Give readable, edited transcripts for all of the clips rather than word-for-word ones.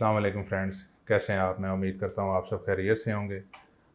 अस्सलाम वालेकुम फ्रेंड्स, कैसे हैं आप। मैं उम्मीद करता हूँ आप सब खैरियत से होंगे।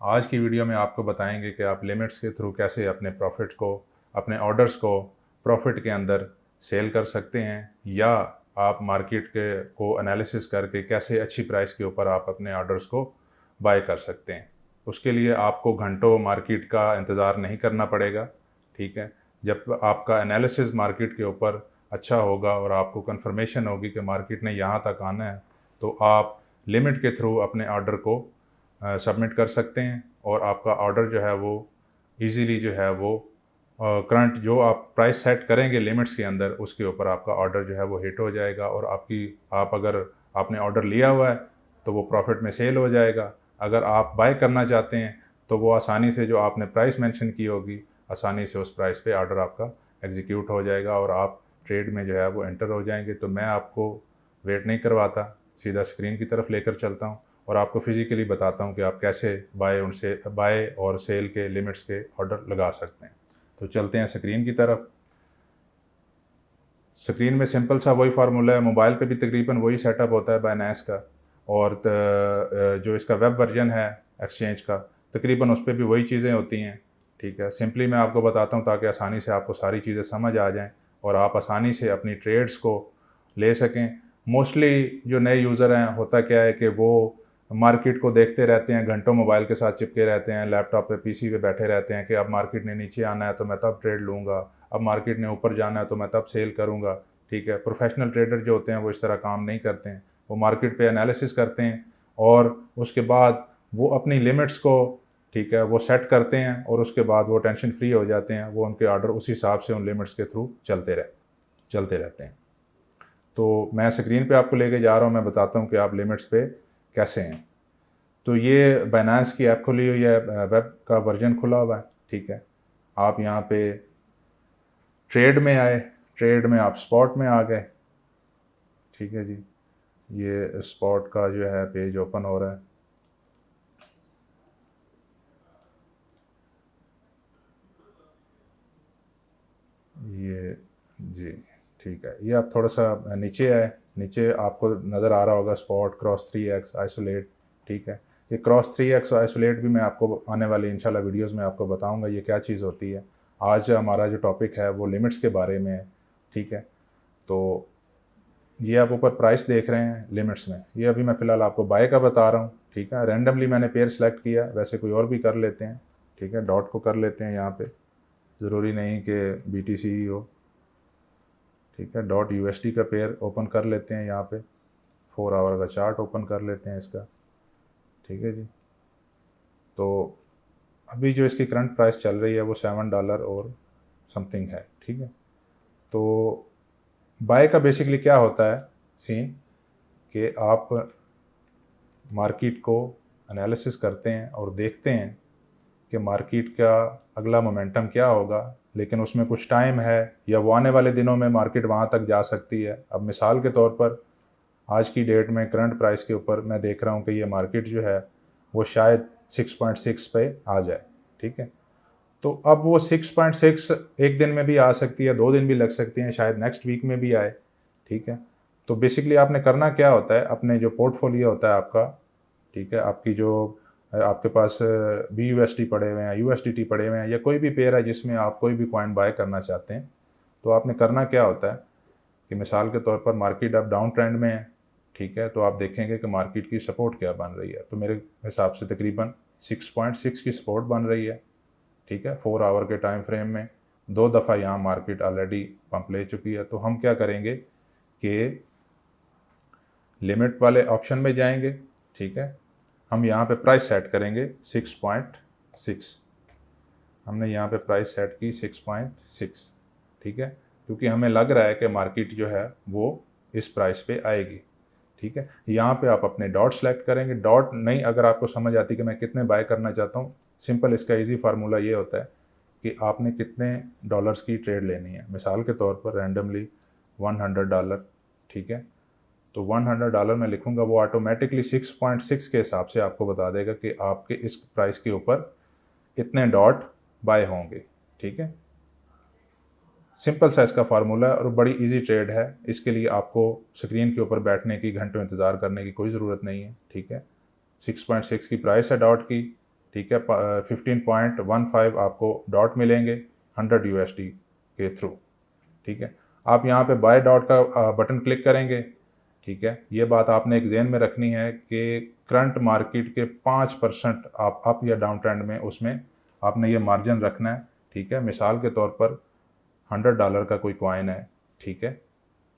आज की वीडियो में आपको बताएंगे कि आप लिमिट्स के थ्रू कैसे अपने प्रॉफिट को, अपने ऑर्डर्स को प्रॉफिट के अंदर सेल कर सकते हैं, या आप मार्केट के को एनालिसिस करके कैसे अच्छी प्राइस के ऊपर आप अपने ऑर्डर्स को बाय कर सकते हैं। उसके लिए आपको घंटों मार्केट का इंतज़ार नहीं करना पड़ेगा। ठीक है, जब आपका एनालिसिस मार्केट के ऊपर अच्छा होगा और आपको कंफर्मेशन होगी कि मार्केट ने यहाँ तक आना है, तो आप लिमिट के थ्रू अपने ऑर्डर को सबमिट कर सकते हैं और आपका ऑर्डर जो है वो इजीली जो है वो करंट जो आप प्राइस सेट करेंगे लिमिट्स के अंदर, उसके ऊपर आपका ऑर्डर जो है वो हिट हो जाएगा और आप अगर आपने ऑर्डर लिया हुआ है तो वो प्रॉफिट में सेल हो जाएगा। अगर आप बाय करना चाहते हैं तो वो आसानी से जो आपने प्राइस मेंशन की होगी, आसानी से उस प्राइस पे ऑर्डर आपका एग्जीक्यूट हो जाएगा और आप ट्रेड में जो है वो एंटर हो जाएंगे। तो मैं आपको वेट नहीं करवाता, सीधा स्क्रीन की तरफ लेकर चलता हूँ और आपको फिज़िकली बताता हूँ कि आप कैसे बाय और सेल के लिमिट्स के ऑर्डर लगा सकते हैं। तो चलते हैं स्क्रीन की तरफ। स्क्रीन में सिंपल सा वही फार्मूला है, मोबाइल पे भी तकरीबन वही सेटअप होता है बायनेंस का, और जो इसका वेब वर्जन है एक्सचेंज का, तकरीबन उस पर भी वही चीज़ें होती हैं। ठीक है, सिंपली मैं आपको बताता हूँ ताकि आसानी से आपको सारी चीज़ें समझ आ जाएँ और आप आसानी से अपनी ट्रेड्स को ले सकें। मोस्टली जो नए यूज़र हैं, होता क्या है कि वो मार्केट को देखते रहते हैं, घंटों मोबाइल के साथ चिपके रहते हैं, लैपटॉप पे पीसी पे बैठे रहते हैं कि अब मार्केट ने नीचे आना है तो मैं तब ट्रेड लूँगा, अब मार्केट ने ऊपर जाना है तो मैं तब सेल करूँगा। ठीक है, प्रोफेशनल ट्रेडर जो होते हैं वो इस तरह काम नहीं करते हैं। वो मार्केट पे एनालिसिस करते हैं और उसके बाद वो अपनी लिमिट्स को, ठीक है, वो सेट करते हैं और उसके बाद वो टेंशन फ्री हो जाते हैं। वो उनके ऑर्डर उस हिसाब से उन लिमिट्स के थ्रू चलते रहते हैं। तो मैं स्क्रीन पे आपको लेके जा रहा हूँ, मैं बताता हूँ कि आप लिमिट्स पे कैसे हैं। तो ये बाइनेंस की ऐप खुली हुई है, वेब का वर्जन खुला हुआ है। ठीक है, आप यहाँ पे ट्रेड में आए, ट्रेड में आप स्पॉट में आ गए। ठीक है जी, ये स्पॉट का जो है पेज ओपन हो रहा है। ये जी ठीक है, ये आप थोड़ा सा नीचे आए, नीचे आपको नज़र आ रहा होगा स्पॉट, क्रॉस 3x, आइसोलेट। ठीक है, ये क्रॉस 3x और आइसोलेट भी मैं आपको आने वाली इंशाल्लाह वीडियोस में आपको बताऊंगा ये क्या चीज़ होती है। आज हमारा जो टॉपिक है वो लिमिट्स के बारे में है। ठीक है, तो ये आप ऊपर प्राइस देख रहे हैं लिमिट्स में, ये अभी मैं फ़िलहाल आपको बाय का बता रहा हूँ। ठीक है, रैंडमली मैंने पेयर सेलेक्ट किया, वैसे कोई और भी कर लेते हैं। ठीक है, डॉट को कर लेते हैं यहाँ पे, ज़रूरी नहीं कि BTC ही हो। ठीक है, डॉट USD का पेयर ओपन कर लेते हैं यहाँ पे, 4 आवर का चार्ट ओपन कर लेते हैं इसका। ठीक है जी, तो अभी जो इसकी करंट प्राइस चल रही है वो $7 और समथिंग है। ठीक है, तो बाय का बेसिकली क्या होता है सीन, कि आप मार्केट को एनालिसिस करते हैं और देखते हैं कि मार्केट का अगला मोमेंटम क्या होगा, लेकिन उसमें कुछ टाइम है या वो आने वाले दिनों में मार्केट वहाँ तक जा सकती है। अब मिसाल के तौर पर आज की डेट में करंट प्राइस के ऊपर मैं देख रहा हूँ कि ये मार्केट जो है वो शायद 6.6 पे आ जाए। ठीक है, तो अब वो 6.6 एक दिन में भी आ सकती है, 2 दिन भी लग सकती हैं, शायद नेक्स्ट वीक में भी आए। ठीक है, तो बेसिकली आपने करना क्या होता है, अपने जो पोर्टफोलियो होता है आपका, ठीक है, आपकी जो आपके पास BUSD पड़े हुए हैं, USDT पड़े हुए हैं, या कोई भी पेयर है जिसमें आप कोई भी कॉइन बाय करना चाहते हैं, तो आपने करना क्या होता है कि मिसाल के तौर पर मार्केट अब डाउन ट्रेंड में है। ठीक है, तो आप देखेंगे कि मार्केट की सपोर्ट क्या बन रही है, तो मेरे हिसाब से तकरीबन 6.6 की सपोर्ट बन रही है। ठीक है, 4 आवर के टाइम फ्रेम में 2 दफ़ा यहाँ मार्केट ऑलरेडी पंप ले चुकी है। तो हम क्या करेंगे कि लिमिट वाले ऑप्शन में जाएंगे। ठीक है, हम यहाँ पे प्राइस सेट करेंगे 6.6, हमने यहाँ पे प्राइस सेट की 6.6। ठीक है, क्योंकि हमें लग रहा है कि मार्केट जो है वो इस प्राइस पे आएगी। ठीक है, यहाँ पे आप अपने डॉट सेलेक्ट करेंगे। डॉट नहीं, अगर आपको समझ आती कि मैं कितने बाय करना चाहता हूँ, सिंपल इसका इजी फार्मूला ये होता है कि आपने कितने डॉलर्स की ट्रेड लेनी है। मिसाल के तौर पर रैंडमली $100। ठीक है, तो $100 मैं लिखूंगा, वो ऑटोमेटिकली 6.6 के हिसाब से आपको बता देगा कि आपके इस प्राइस के ऊपर इतने डॉट बाय होंगे। ठीक है, सिंपल सा इसका फार्मूला है और बड़ी इजी ट्रेड है। इसके लिए आपको स्क्रीन के ऊपर बैठने की, घंटों इंतज़ार करने की कोई ज़रूरत नहीं है, ठीक है। 6.6 की प्राइस है डॉट की, ठीक है। 15.15 आपको डॉट मिलेंगे 100 USD के थ्रू, ठीक है। आप यहाँ पे बाय डॉट का बटन क्लिक करेंगे, ठीक है। ये बात आपने एक ज़हन में रखनी है कि करंट मार्केट के 5% आप अप या डाउन ट्रेंड में, उसमें आपने ये मार्जिन रखना है, ठीक है। मिसाल के तौर पर $100 का कोई कॉइन है, ठीक है,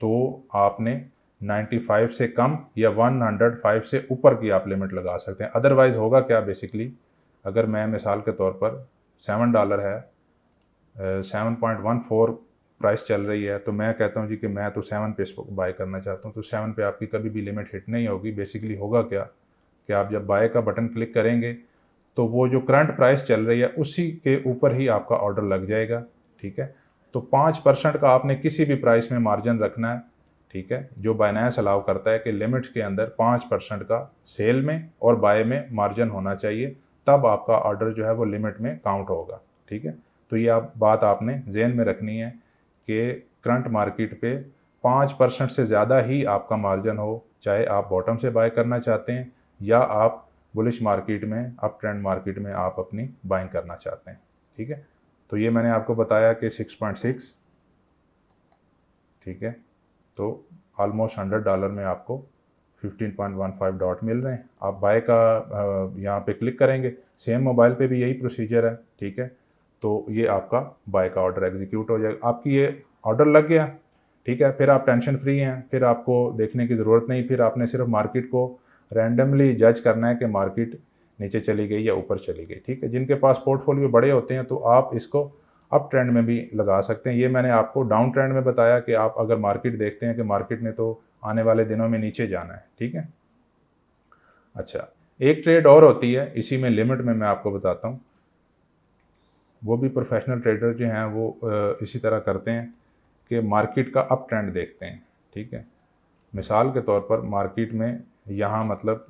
तो आपने 95 से कम या 105 से ऊपर की आप लिमिट लगा सकते हैं। अदरवाइज़ होगा क्या, बेसिकली अगर मैं मिसाल के तौर पर $7 है, 7.14 प्राइस चल रही है, तो मैं कहता हूँ जी कि मैं तो 7 पे इसको बाय करना चाहता हूँ, तो 7 पे आपकी कभी भी लिमिट हिट नहीं होगी। बेसिकली होगा क्या कि आप जब बाय का बटन क्लिक करेंगे तो वो जो करंट प्राइस चल रही है उसी के ऊपर ही आपका ऑर्डर लग जाएगा, ठीक है। तो 5% का आपने किसी भी प्राइस में मार्जिन रखना है, ठीक है, जो बाइनेंस अलाउ करता है कि लिमिट के अंदर 5% का सेल में और बाय में मार्जिन होना चाहिए, तब आपका ऑर्डर जो है वो लिमिट में काउंट होगा, ठीक है। तो ये बात आपने ज़हन में रखनी है कि करंट मार्केट पे 5% से ज़्यादा ही आपका मार्जिन हो, चाहे आप बॉटम से बाय करना चाहते हैं या आप बुलिश मार्केट में, अप ट्रेंड मार्केट में आप अपनी बाइंग करना चाहते हैं, ठीक है। तो ये मैंने आपको बताया कि 6.6, ठीक है, तो ऑलमोस्ट $100 में आपको 15.15 डॉट मिल रहे हैं। आप बाय का यहाँ पे क्लिक करेंगे, सेम मोबाइल पे भी यही प्रोसीजर है, ठीक है। तो ये आपका बाय का ऑर्डर एग्जीक्यूट हो जाएगा, आपकी ये ऑर्डर लग गया, ठीक है। फिर आप टेंशन फ्री हैं, फिर आपको देखने की ज़रूरत नहीं, फिर आपने सिर्फ मार्केट को रैंडमली जज करना है कि मार्केट नीचे चली गई या ऊपर चली गई, ठीक है। जिनके पास पोर्टफोलियो बड़े होते हैं तो आप इसको अप ट्रेंड में भी लगा सकते हैं। ये मैंने आपको डाउन ट्रेंड में बताया कि आप अगर मार्केट देखते हैं कि मार्केट ने तो आने वाले दिनों में नीचे जाना है, ठीक है। अच्छा, एक ट्रेड और होती है इसी में, लिमिट में मैं आपको बताता हूँ। वो भी प्रोफेशनल ट्रेडर जो हैं वो इसी तरह करते हैं कि मार्केट का अप ट्रेंड देखते हैं, ठीक है। मिसाल के तौर पर मार्केट में यहाँ मतलब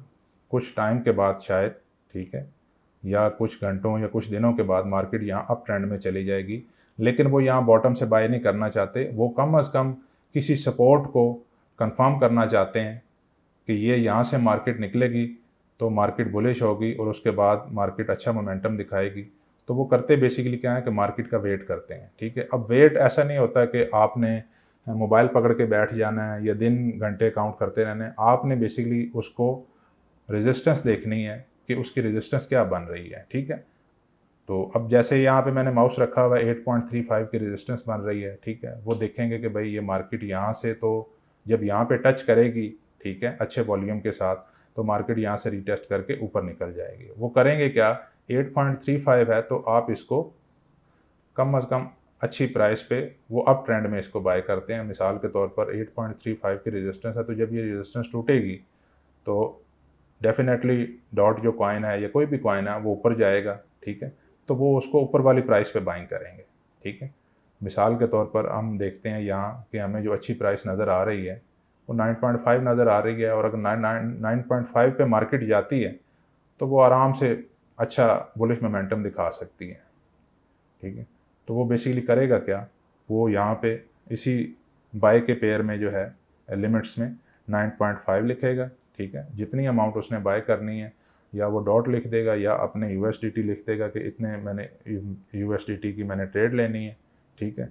कुछ टाइम के बाद शायद, ठीक है, या कुछ घंटों या कुछ दिनों के बाद मार्केट यहाँ अप ट्रेंड में चली जाएगी, लेकिन वो यहाँ बॉटम से बाय नहीं करना चाहते। वो कम अज़ कम किसी सपोर्ट को कंफर्म करना चाहते हैं कि ये यहाँ से मार्केट निकलेगी तो मार्केट बुलिश होगी और उसके बाद मार्केट अच्छा मोमेंटम दिखाएगी। तो वो करते बेसिकली क्या है कि मार्केट का वेट करते हैं, ठीक है। अब वेट ऐसा नहीं होता कि आपने मोबाइल पकड़ के बैठ जाना है या दिन घंटे काउंट करते रहना है। आपने बेसिकली उसको रेजिस्टेंस देखनी है कि उसकी रेजिस्टेंस क्या बन रही है, ठीक है। तो अब जैसे यहाँ पे मैंने माउस रखा हुआ है, 8.35 की रेजिस्टेंस बन रही है, ठीक है। वो देखेंगे कि भाई ये मार्केट यहाँ से तो जब यहाँ पे टच करेगी, ठीक है, अच्छे वॉल्यूम के साथ, तो मार्केट यहाँ से रीटेस्ट करके ऊपर निकल जाएगी। वो करेंगे क्या, 8.35 है तो आप इसको कम अज़ कम अच्छी प्राइस पे वो अप ट्रेंड में इसको बाय करते हैं। मिसाल के तौर पर 8.35 की रेजिस्टेंस है, तो जब ये रेजिस्टेंस टूटेगी तो डेफिनेटली डॉट जो कॉइन है या कोई भी कॉइन है वो ऊपर जाएगा, ठीक है। तो वो उसको ऊपर वाली प्राइस पे बाइंग करेंगे, ठीक है। मिसाल के तौर पर हम देखते हैं यहाँ कि हमें जो अच्छी प्राइस नज़र आ रही है वो 9.5 नज़र आ रही है, और अगर 9.5 पे मार्केट जाती है तो वो आराम से अच्छा बुलिश मोमेंटम दिखा सकती है, ठीक है। तो वो बेसिकली करेगा क्या, वो यहाँ पे इसी बाय के पेयर में जो है लिमिट्स में 9.5 लिखेगा, ठीक है। जितनी अमाउंट उसने बाय करनी है, या वो डॉट लिख देगा या अपने USDT लिख देगा कि इतने मैंने USDT की मैंने ट्रेड लेनी है, ठीक है।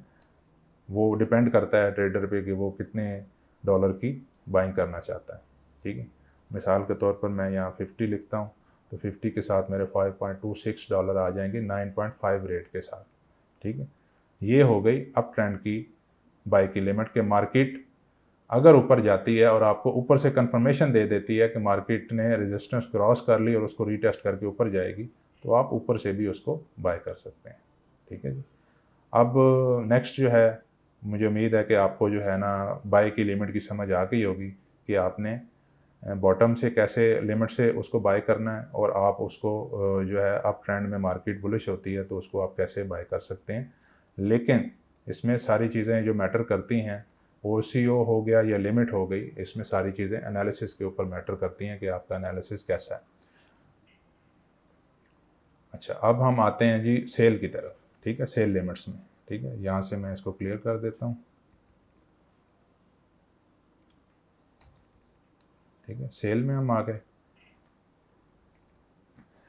वो डिपेंड करता है ट्रेडर पे कि वो कितने डॉलर की बाइंग करना चाहता है, ठीक है। मिसाल के तौर पर मैं यहाँ 50 लिखता हूँ, तो 50 के साथ मेरे $5.26 आ जाएंगे 9.5 रेट के साथ, ठीक है। ये हो गई अप ट्रेंड की बाय की लिमिट के मार्केट अगर ऊपर जाती है और आपको ऊपर से कंफर्मेशन दे देती है कि मार्केट ने रेजिस्टेंस क्रॉस कर ली और उसको रीटेस्ट करके ऊपर जाएगी, तो आप ऊपर से भी उसको बाय कर सकते हैं, ठीक है जी। अब नेक्स्ट जो है, मुझे उम्मीद है कि आपको जो है ना बाय की लिमिट की समझ आ गई होगी कि आपने बॉटम से कैसे लिमिट से उसको बाय करना है, और आप उसको जो है अप ट्रेंड में मार्केट बुलिश होती है तो उसको आप कैसे बाय कर सकते हैं। लेकिन इसमें सारी चीज़ें जो मैटर करती हैं, OCO हो गया या लिमिट हो गई, इसमें सारी चीज़ें एनालिसिस के ऊपर मैटर करती हैं कि आपका एनालिसिस कैसा है। अच्छा, अब हम आते हैं जी सेल की तरफ, ठीक है, सेल लिमिट्स में। ठीक है, यहाँ से मैं इसको क्लियर कर देता हूँ। ठीक है, सेल में हम आ गए।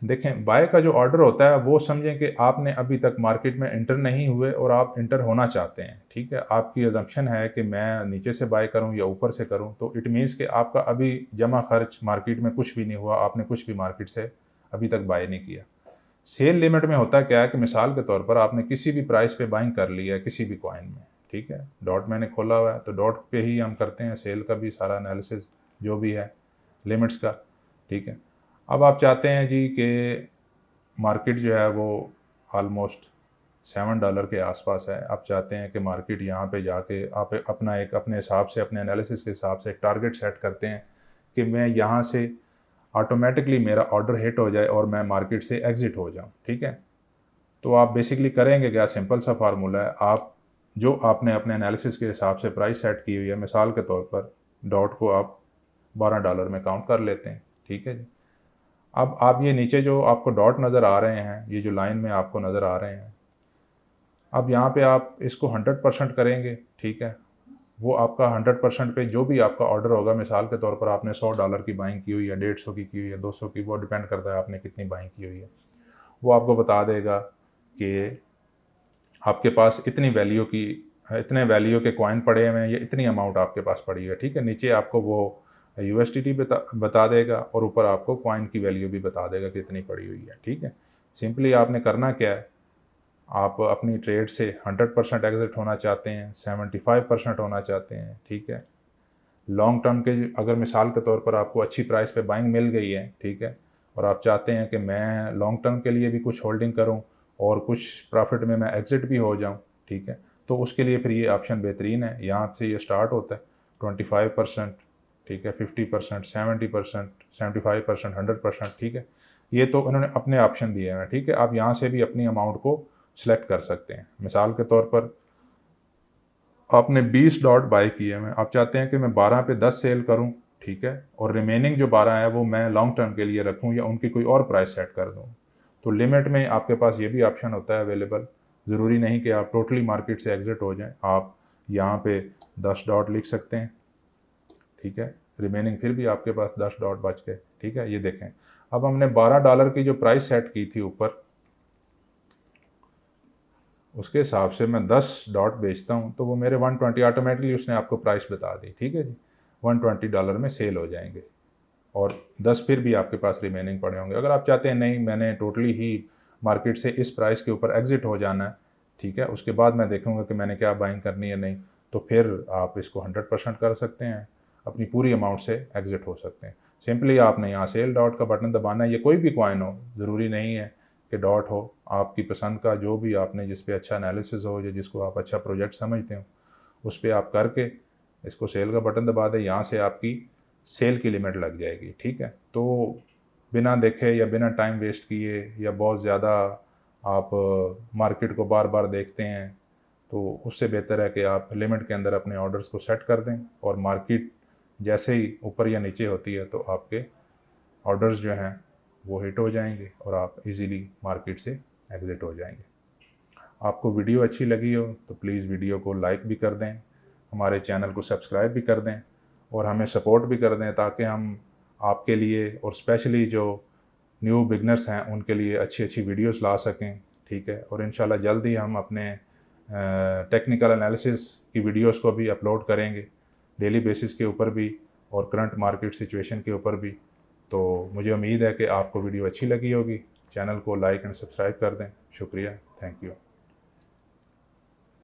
देखें, बाय का जो ऑर्डर होता है वो समझें कि आपने अभी तक मार्केट में इंटर नहीं हुए और आप इंटर होना चाहते हैं। ठीक है, आपकी अजम्पशन है कि मैं नीचे से बाय करूं या ऊपर से करूं, तो इट मीन्स कि आपका अभी जमा खर्च मार्केट में कुछ भी नहीं हुआ, आपने कुछ भी मार्केट से अभी तक बाय नहीं किया। सेल लिमिट में होता क्या है कि मिसाल के तौर पर आपने किसी भी प्राइस पे बाइंग कर लिया है किसी भी कॉइन में, ठीक है, डॉट मैंने खोला हुआ है तो डॉट पे ही हम करते हैं सेल का भी सारा एनालिसिस जो भी है लिमिट्स का। ठीक है, अब आप चाहते हैं जी कि मार्केट जो है वो ऑलमोस्ट $7 के आसपास है। आप चाहते हैं कि मार्केट यहाँ पे जाके आप अपना एक अपने हिसाब से अपने एनालिसिस के हिसाब से एक टारगेट सेट करते हैं कि मैं यहाँ से ऑटोमेटिकली मेरा ऑर्डर हिट हो जाए और मैं मार्केट से एग्ज़िट हो जाऊँ। ठीक है, तो आप बेसिकली करेंगे क्या, सिंपल सा फार्मूला है, आप जो आपने अपने एनालिसिस के हिसाब से प्राइस सेट की हुई है, मिसाल के तौर पर डॉट को आप $12 में काउंट कर लेते हैं। ठीक है जी, अब आप ये नीचे जो आपको डॉट नज़र आ रहे हैं, ये जो लाइन में आपको नज़र आ रहे हैं, अब यहाँ पे आप इसको 100% करेंगे। ठीक है, वो आपका 100% पे जो भी आपका ऑर्डर होगा, मिसाल के तौर पर आपने $100 की बाइंग की हुई है, 150 की हुई है, 200 की, वो डिपेंड करता है आपने कितनी बाइंग की हुई है। वो आपको बता देगा कि आपके पास इतनी वैल्यू की इतने वैल्यू के कॉइन पड़े हुए हैं या इतनी अमाउंट आपके पास पड़ी है। ठीक है, नीचे आपको वो USDT बता देगा और ऊपर आपको कॉइन की वैल्यू भी बता देगा कितनी पड़ी हुई है। ठीक है, सिंपली आपने करना क्या है, आप अपनी ट्रेड से 100% एग्जिट होना चाहते हैं, 75% होना चाहते हैं। ठीक है, लॉन्ग टर्म के अगर मिसाल के तौर पर आपको अच्छी प्राइस पे बाइंग मिल गई है, ठीक है, और आप चाहते हैं कि मैं लॉन्ग टर्म के लिए भी कुछ होल्डिंग करूं और कुछ प्रॉफिट में मैं एग्जिट भी हो जाऊं, ठीक है, तो उसके लिए फिर ये ऑप्शन बेहतरीन है। यहाँ से ये स्टार्ट होता है 25%, ठीक है, 50%, 70%, 75%, 100%। ठीक है, ये तो उन्होंने अपने ऑप्शन दिए हैं। ठीक है, आप यहाँ से भी अपनी अमाउंट को सिलेक्ट कर सकते हैं। मिसाल के तौर पर आपने 20 डॉट बाय किए हैं, आप चाहते हैं कि मैं 12 पे 10 सेल करूं, ठीक है, और रिमेनिंग जो 12 है वो मैं लॉन्ग टर्म के लिए रखूं या उनकी कोई और प्राइस सेट कर दूं, तो लिमिट में आपके पास ये भी ऑप्शन होता है अवेलेबल। ज़रूरी नहीं कि आप टोटली मार्केट से एग्जिट हो जाएं, आप यहाँ पे 10 डॉट लिख सकते हैं। ठीक है, रिमेनिंग फिर भी आपके पास 10 डॉट बच गए। ठीक है, ये देखें, अब हमने $12 की जो प्राइस सेट की थी ऊपर, उसके हिसाब से मैं 10 डॉट बेचता हूँ तो वो मेरे 120 ऑटोमेटिकली उसने आपको प्राइस बता दी। ठीक है जी, $120 में सेल हो जाएंगे और 10 फिर भी आपके पास रिमेनिंग पड़े होंगे। अगर आप चाहते हैं नहीं मैंने टोटली ही मार्केट से इस प्राइस के ऊपर एग्जिट हो जाना है, ठीक है, उसके बाद मैं देखूंगा कि मैंने क्या बाइंग करनी है नहीं, तो फिर आप इसको 100% कर सकते हैं, अपनी पूरी अमाउंट से एग्जिट हो सकते हैं। सिंपली आपने यहाँ सेल डॉट का बटन दबाना है। ये कोई भी कॉइन हो, ज़रूरी नहीं है कि डॉट हो, आपकी पसंद का जो भी आपने जिस पे अच्छा एनालिसिस हो या जिसको आप अच्छा प्रोजेक्ट समझते हो उस पर आप करके इसको सेल का बटन दबा दें। यहाँ से आपकी सेल की लिमिट लग जाएगी। ठीक है, तो बिना देखे या बिना टाइम वेस्ट किए या बहुत ज़्यादा आप मार्केट को बार बार देखते हैं, तो उससे बेहतर है कि आप लिमिट के अंदर अपने ऑर्डर्स को सेट कर दें और मार्केट जैसे ही ऊपर या नीचे होती है तो आपके ऑर्डर्स जो हैं वो हिट हो जाएंगे और आप इजीली मार्केट से एग्जिट हो जाएंगे। आपको वीडियो अच्छी लगी हो तो प्लीज़ वीडियो को लाइक भी कर दें, हमारे चैनल को सब्सक्राइब भी कर दें और हमें सपोर्ट भी कर दें, ताकि हम आपके लिए और स्पेशली जो न्यू बिगनर्स हैं उनके लिए अच्छी अच्छी वीडियोस ला सकें। ठीक है, और इंशाल्लाह जल्द ही हम अपने टेक्निकल एनालिसिस की वीडियोस को भी अपलोड करेंगे, डेली बेसिस के ऊपर भी और करंट मार्केट सिचुएशन के ऊपर भी। तो मुझे उम्मीद है कि आपको वीडियो अच्छी लगी होगी। चैनल को लाइक एंड सब्सक्राइब कर दें। शुक्रिया, थैंक यू।